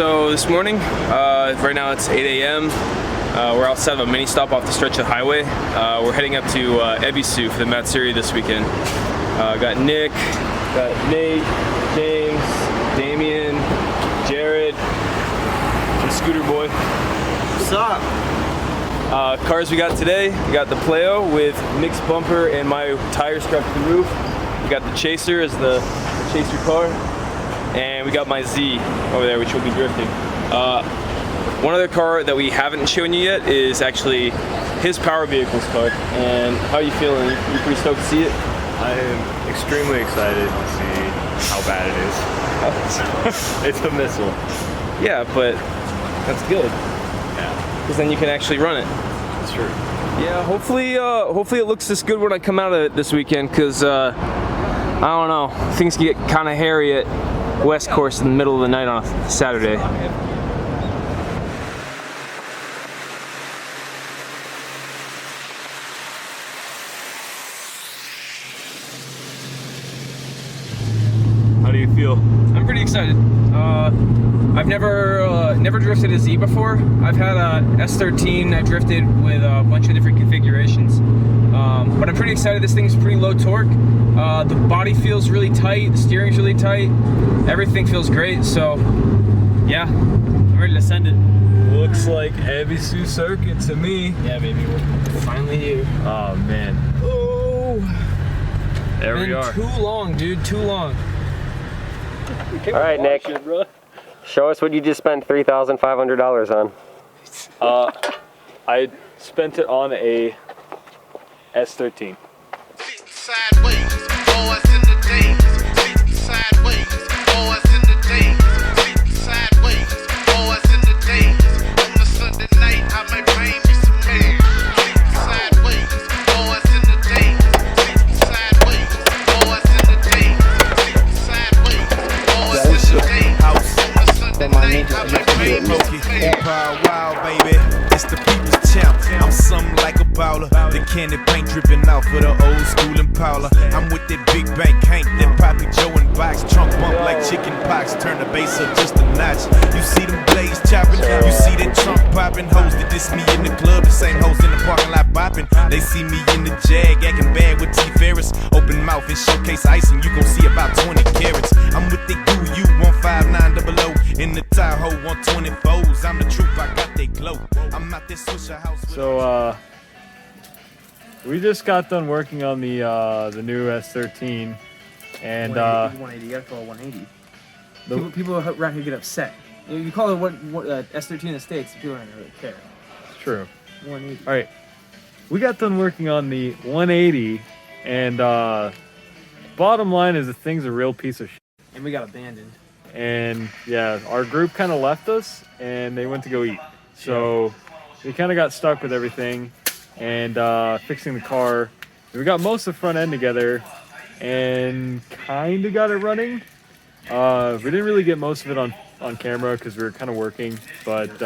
So this morning, right now it's 8 a.m. We're outside of a mini stop off the stretch of the highway. We're heading up to Ebisu for the Matsuri this weekend. Got Nick, got Nate, James, Damien, Jared, and Scooter Boy. What's up? Cars we got today, we got the Pleo with mixed bumper and my tires strapped to the roof. We got the Chaser as the Chaser car. And we got my Z over there, which will be drifting. One other car that we haven't shown you yet is actually his Power Vehicles car. And how are you feeling? You pretty stoked to see it? I am extremely excited to see how bad it is. It's a missile. Yeah, but that's good. Yeah. Because then you can actually run it. That's true. Yeah, hopefully it looks this good when I come out of it this weekend, because I don't know, things can get kind of hairy at West Course in the middle of the night on a Saturday. How do you feel? I'm pretty excited. I've never drifted a Z before. I've had a S13. I drifted with a bunch of different configurations, but I'm pretty excited. This thing's pretty low torque. The body feels really tight. The steering's really tight. Everything feels great. So, yeah, I'm ready to send it. Looks like Ebisu Circuit to me. Yeah, baby, we're finally here. Oh man. Oh, There we are. Too long, dude. Too long. All right, Nick. Show us what you just spent $3,500 on. I spent it on a S13. Sideways, boys in the days. Sideways, boys in the days. Sideways, boys in the days. On the Sunday night, I might bring me some mail. Sideways, boys in the days. Sideways, boys in the days. Sideways, boys in the days. On the Sunday night, I might bring me some mail. Wow, baby, it's the people's champ. I'm something like a bowler. The candy paint dripping out for the old school Impala. I'm with that big bank Hank, that Poppy Joe and box. Trunk bump like chicken pox. Turn the bass up just a notch. You see them blades chopping. You see that trunk popping. Hoes that diss me in the club. The same hoes in the parking lot bopping. They see me in the Jag, acting bad with T. Ferris. Open mouth and showcase icing. You gon' see about 20 carats. I'm with the Goo 15900 in the Tahoe 124s. I'm the truth, I got they glow. I'm not this Swisher house. So we just got done working on the new S13, and 180, you gotta call it 180. People around here get upset. You call it what S13 in the States, people don't really care. it's true. 180. All right, we got done working on the 180, and bottom line is the thing's a real piece of shit. And we got abandoned. And yeah, our group kind of left us, and they went to go eat. So we kind of got stuck with everything and fixing the car. We got most of the front end together and kind of got it running. We didn't really get most of it on camera because we were kind of working, but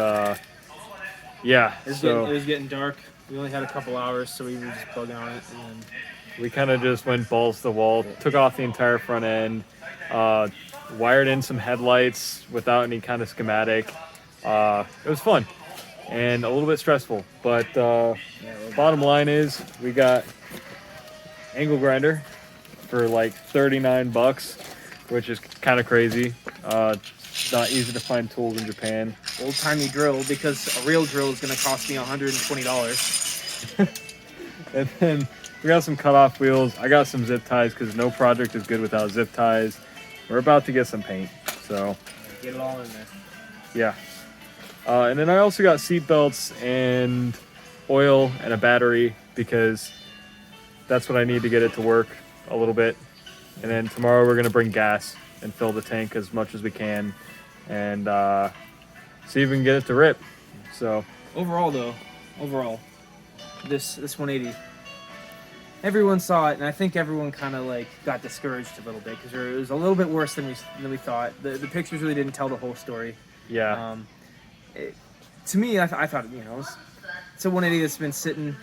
yeah. It was getting dark. We only had a couple hours, so we were just plugging on it. And we kind of just went balls to the wall, took off the entire front end, wired in some headlights without any kind of schematic. It was fun and a little bit stressful, but bottom line is we got angle grinder for like $39, which is kind of crazy. It's not easy to find tools in Japan. old timey drill, because a real drill is gonna cost me $120. And then we got some cutoff wheels. I got some zip ties because no project is good without zip ties. We're about to get some paint, so Get it all in there. yeah. And then I also got seat belts and oil and a battery because that's what I need to get it to work a little bit. And then tomorrow we're gonna bring gas and fill the tank as much as we can and see if we can get it to rip. So Overall, this 180, everyone saw it, and I think everyone kind of like got discouraged a little bit because it was a little bit worse than we thought. The pictures really didn't tell the whole story. yeah. To me, I thought, it's a 180 that's been sitting.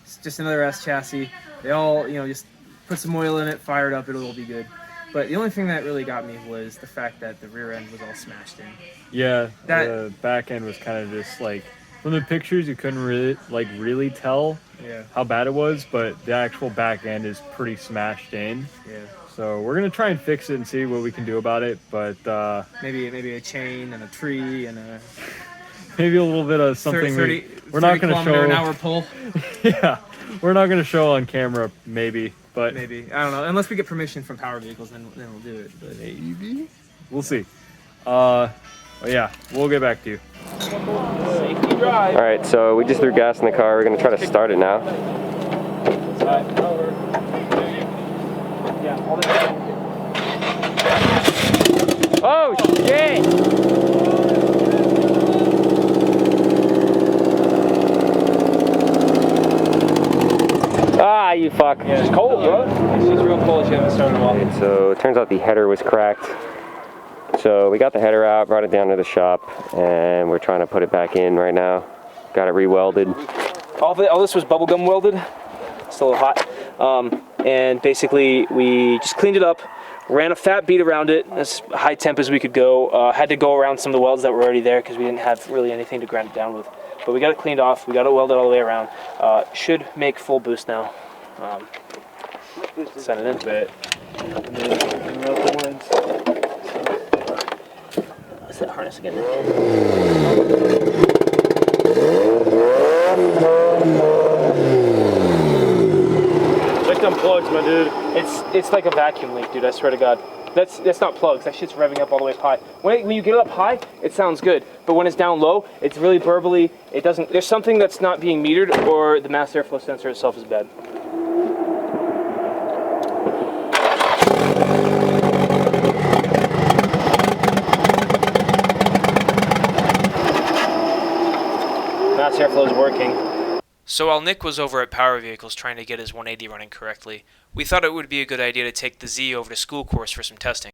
It's just another S chassis. They all, just put some oil in it, fire it up, it'll all be good. But the only thing that really got me was the fact that the rear end was all smashed in. Yeah, the back end was kind of just like, from the pictures you couldn't really tell how bad it was, but the actual back end is pretty smashed in. Yeah. So we're gonna try and fix it and see what we can do about it. But maybe a chain and a tree and a maybe a little bit of something. 30 we're not gonna show an hour pull. Yeah, we're not gonna show on camera. Maybe, but maybe I don't know. Unless we get permission from Power Vehicles, then we'll do it. But maybe we'll see. Yeah, we'll get back to you. Safety drive. All right, so we just threw gas in the car. We're gonna try to start it now. Oh shit! Ah, you fuck. Yeah, it's cold, bro. It's just real cold. You haven't started off. And so it turns out the header was cracked. So we got the header out, brought it down to the shop, and we're trying to put it back in right now. Got it re-welded. All this was bubblegum welded, still a little hot. And basically we just cleaned it up, ran a fat bead around it, as high temp as we could go. Had to go around some of the welds that were already there because we didn't have really anything to grind it down with. But we got it cleaned off, we got it welded all the way around. Should make full boost now. Send it in. What's that harness again? Like them plugs, my dude. It's like a vacuum leak, dude. I swear to God. That's not plugs. That shit's revving up all the way up high. When you get it up high, it sounds good. But when it's down low, it's really burbly. It doesn't. There's something that's not being metered, or the mass airflow sensor itself is bad. Mass airflow is working. So while Nick was over at Power Vehicles trying to get his 180 running correctly, we thought it would be a good idea to take the Z over to school course for some testing.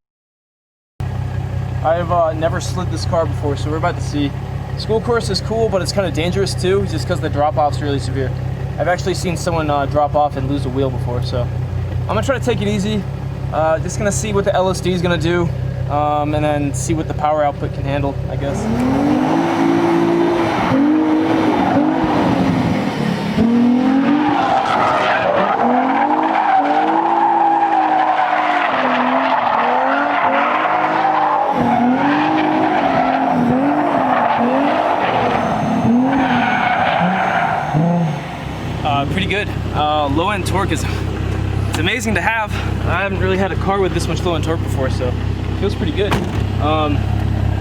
I've never slid this car before, so we're about to see. School course is cool, but it's kind of dangerous too, just because the drop-off's really severe. I've actually seen someone drop off and lose a wheel before, so I'm gonna try to take it easy. Just gonna see what the LSD is gonna do, and then see what the power output can handle, I guess. Pretty good. Low-end torque is it's amazing to have. I haven't really had a car with this much low-end torque before, so it feels pretty good.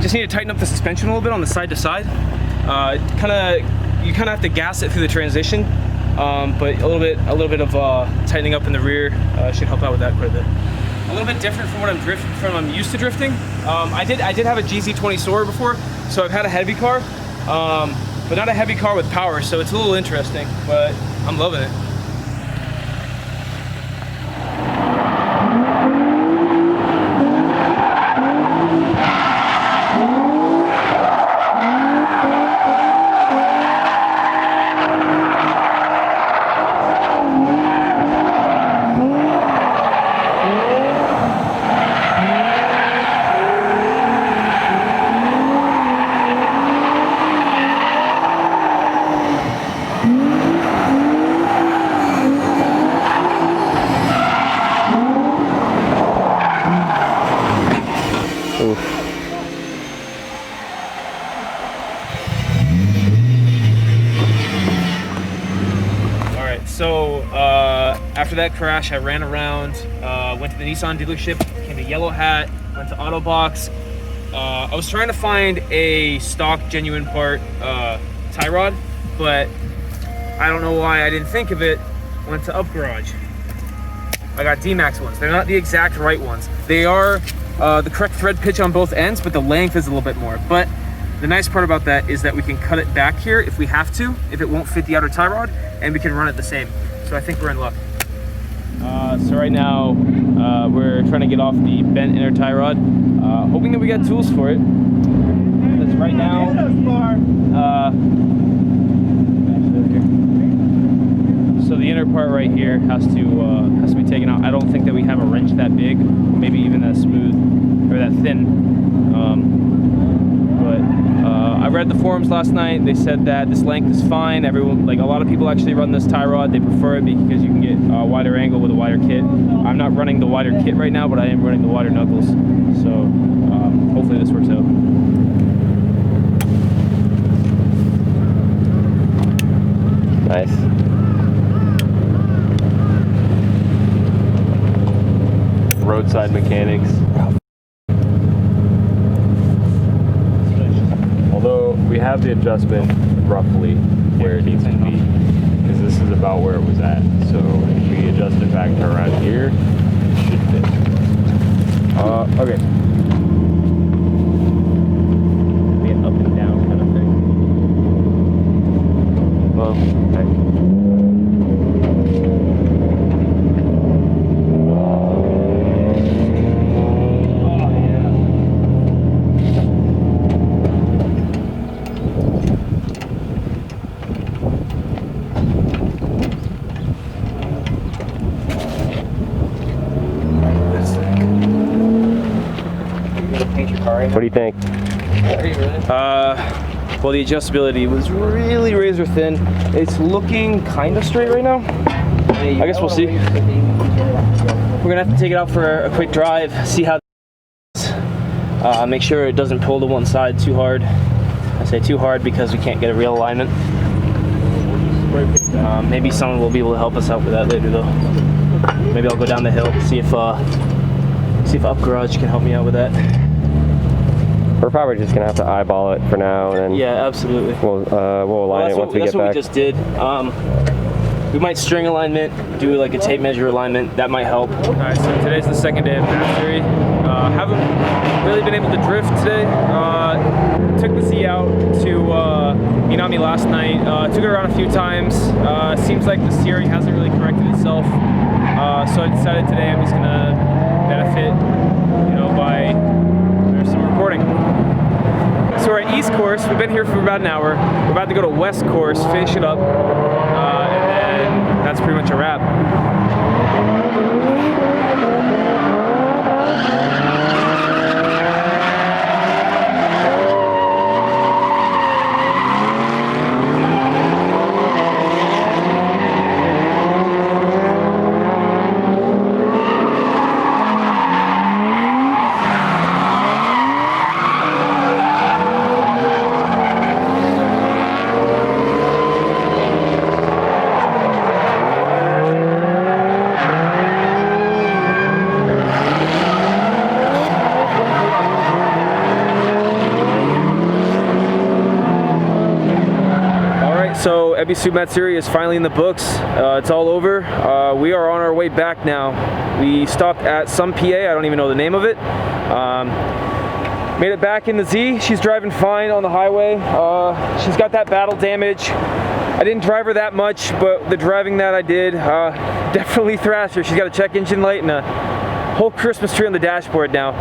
Just need to tighten up the suspension a little bit on the side to side. You kind of have to gas it through the transition, but a little bit of tightening up in the rear should help out with that quite a bit. A little bit different from what I'm used to drifting. I did have a GZ20 Soarer before, so I've had a heavy car. But not a heavy car with power, so it's a little interesting, but I'm loving it. So after that crash, I ran around, went to the Nissan dealership, came to Yellow Hat, went to Autobox. I was trying to find a stock genuine part tie rod, but I don't know why I didn't think of it. Went to Up Garage. I got D-Max ones. They're not the exact right ones. They are the correct thread pitch on both ends, but the length is a little bit more. But the nice part about that is that we can cut it back here if we have to, if it won't fit the outer tie rod, and we can run it the same. So I think we're in luck. So right now, we're trying to get off the bent inner tie rod, hoping that we got tools for it. Because right now, so the inner center part right here has to be taken out. I don't think that we have a wrench that big, maybe even that smooth or that thin. I read the forums last night. They said that this length is fine. Everyone, like a lot of people, actually run this tie rod. They prefer it because you can get a wider angle with a wider kit. I'm not running the wider kit right now, but I am running the wider knuckles. So hopefully this works out. Nice. Roadside mechanics. Although we have the adjustment roughly where it needs to be, because this is about where it was at. So if we adjust it back to around here, it should fit. Okay. Be an up and down kind of thing. Well, okay. What do you think? Well, the adjustability was really razor thin. It's looking kind of straight right now. I guess we'll see. We're gonna have to take it out for a quick drive, see how. Make sure it doesn't pull to one side too hard. I say too hard because we can't get a real alignment. Maybe someone will be able to help us out with that later, though. Maybe I'll go down the hill, see if Up Garage can help me out with that. We're probably just gonna have to eyeball it for now, and then Yeah, absolutely. we'll align it once we get back. That's what we just did. We might string alignment, do like a tape measure alignment. That might help. All right, so today's the second day of Matsuri. Haven't really been able to drift today. Took the Z out to Minami last night. Took it around a few times. Seems like the steering hasn't really corrected itself. So I decided today I'm just gonna benefit, by some recording. So we're at East Course. We've been here for about an hour. We're about to go to West Course, finish it up, and then that's pretty much a wrap. So Ebisu Matsuri is finally in the books. It's all over. We are on our way back now. We stopped at some PA, I don't even know the name of it. Made it back in the Z. She's driving fine on the highway. She's got that battle damage. I didn't drive her that much, but the driving that I did definitely thrashed her. She's got a check engine light and a whole Christmas tree on the dashboard now.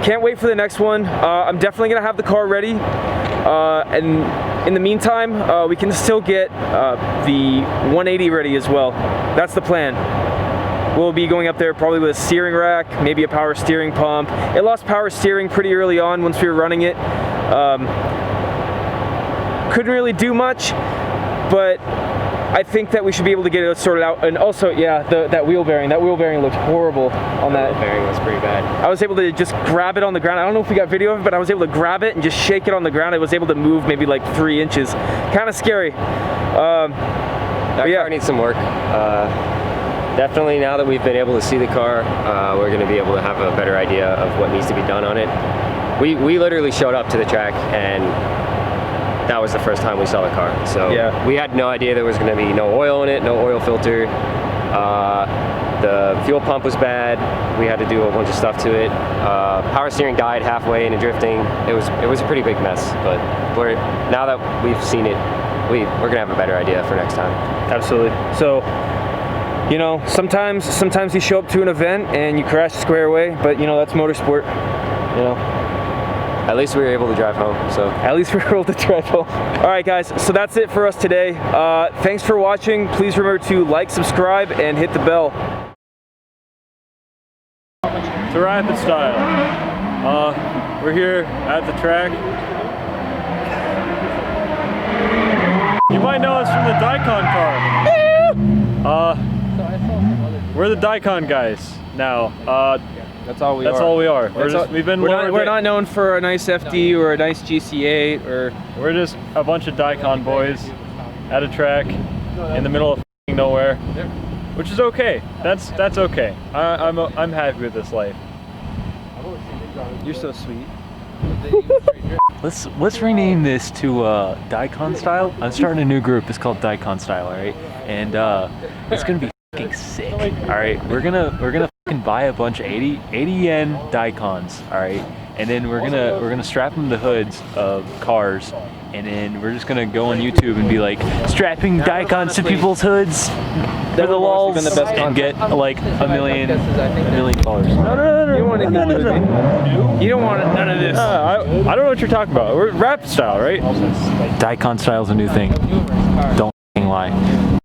Can't wait for the next one. I'm definitely gonna have the car ready. And in the meantime, we can still get the 180 ready as well. That's the plan. We'll be going up there probably with a steering rack, maybe a power steering pump. It lost power steering pretty early on once we were running it. Couldn't really do much, but I think that we should be able to get it sorted out. And also, yeah, that wheel bearing looked horrible on that. The bearing was pretty bad. I was able to just grab it on the ground. I don't know if we got video of it, but I was able to grab it and just shake it on the ground. I was able to move maybe like 3 inches. Kind of scary. That car needs some work. Definitely now that we've been able to see the car, we're going to be able to have a better idea of what needs to be done on it. We literally showed up to the track and that was the first time we saw the car. So yeah, we had no idea there was going to be no oil in it, no oil filter. The fuel pump was bad. We had to do a bunch of stuff to it. Power steering died halfway into drifting. It was a pretty big mess, but now that we've seen it, we're going to have a better idea for next time. Absolutely. So, sometimes you show up to an event and you crash the square away, but that's motorsport. at least we were able to drive home. So At least we were able to drive home. All right, guys. So that's it for us today. Thanks for watching. Please remember to like, subscribe, and hit the bell. To Rapid Style. We're here at the track. You might know us from the Daikon car. We're the Daikon guys now. That's all we That's are. all we are. We're not known for a nice FD or a nice GC8 or. We're just a bunch of Daikon boys at a track in the middle of nowhere, which is okay. That's okay. I'm happy with this life. You're so sweet. Let's rename this to Daikon Style. I'm starting a new group. It's called Daikon Style, all right? And it's gonna be fucking sick. All right, we're gonna fucking buy a bunch of 80 yen Daikons, all right? And then we're gonna strap them to the hoods of cars, and then we're just gonna go on YouTube and be like strapping Daikons to people's hoods for the walls and get like a million followers. No. You want anything to do with me? You don't want none of this. I don't know what you're talking about. We're Rapid Style, right? Daikon Style's a new thing. Don't fucking lie.